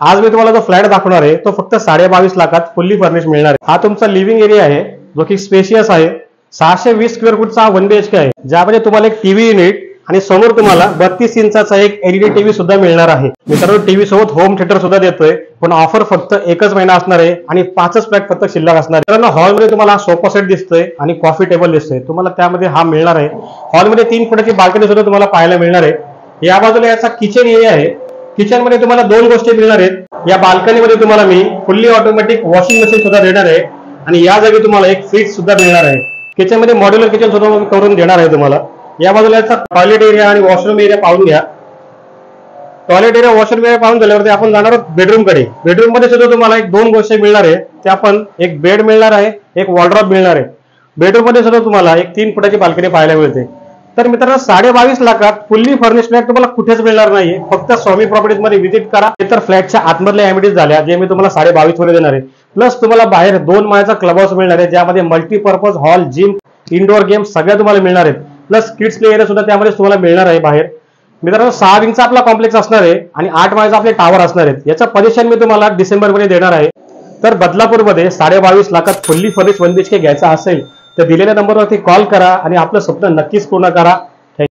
आज मी तुम्हाला जो फ्लॅट दाखवणार आहे तो फक्त 22.5 लाखात फुल्ली फर्निश मिळणार आहे। हा तुमचा लिव्हिंग एरिया आहे जो की स्पेशियस आहे। 620 स्क्वेअर फूटचा 1 BHK आहे, ज्यामध्ये तुम्हाला एक टीव्ही युनिट आणि समोर तुम्हाला 32 इंचाचा एक एलईडी टीव्ही सुद्धा मिळणार आहे। मित्रांनो, टीव्ही सोबत होम थिएटर सुद्धा देतोय, पण ऑफर फक्त एकच महिना असणार आहे आणि 5च फ्लॅट फक्त शिल्लक असणार आहे। मित्रांनो, हॉलमध्ये तुम्हाला सोफा सेट दिसतोय आणि कॉफी टेबल दिसतोय, तुम्हाला त्यामध्ये हा मिळणार आहे। हॉलमध्ये 3 फुटाची बाल्कनी सुद्धा तुम्हाला पाहायला मिळणार आहे। या बाजूला याचा किचन एरिया आहे। किचन मध्ये तुम्हाला 2 गोष्टी मिळणार आहेत। या बाल्कनीमध्ये तुम्हाला मी फुल्ली ऑटोमॅटिक वॉशिंग मशीन सुद्धा देणार आहे आणि या जागी तुम्हाला एक फ्रीज सुद्धा मिळणार आहे। किचन मध्ये मॉड्युलर किचन सुद्धा करून देणार आहे तुम्हाला। या बाजूला याचा टॉयलेट एरिया आणि वॉशरूम एरिया पाहून घ्या। टॉयलेट एरिया वॉशरूम एरिया पाहून झाल्यावरती आपण जाणार आहोत बेडरूम कडे। बेडरूम मध्ये सुद्धा तुम्हाला एक 2 गोष्टी मिळणार आहे, त्या पण एक बेड मिळणार आहे, एक वॉर्डरोब मिळणार आहे। बेडरूम मध्ये सुद्धा तुम्हाला एक 3 फुटाची बाल्कनी पाहायला मिळते। तर मित्रांनो, 22.5 लाखात फुल्ली फर्निश फ्लॅट तुम्हाला कुठेच मिळणार नाहीये, फक्त स्वामी प्रॉपर्टीज मध्ये व्हिजिट करा। तर फ्लॅटच्या आतमधल्या एमिटीज झाल्या जे मी तुम्हाला 22.5 मध्ये देणार आहे, प्लस तुम्हाला बाहेर 2 माळ्याचा क्लब हाऊस मिळणार आहे, ज्यामध्ये multipurpose hall, gym, indoor games सगळ्या तुम्हाला मिळणार आहेत, प्लस किड्स प्ले एरिया सुद्धा त्यामध्ये तुम्हाला मिळणार आहे बाहेर। मित्रांनो, 6 विंगचा आपला कॉम्प्लेक्स असणार आहे आणि 8 माळ्याचा आपले टावर असणार आहेत। याचं पोझिशन मी तुम्हाला डिसेंबर मध्ये देणार आहे। तर बदलापूरमध्ये 22.5 लाखात फुल्ली फर्निश 1 BHK घ्यायचा असेल तर दिलेल्या नंबरवरती कॉल करा आणि आपलं स्वप्न नक्कीच पूर्ण करा।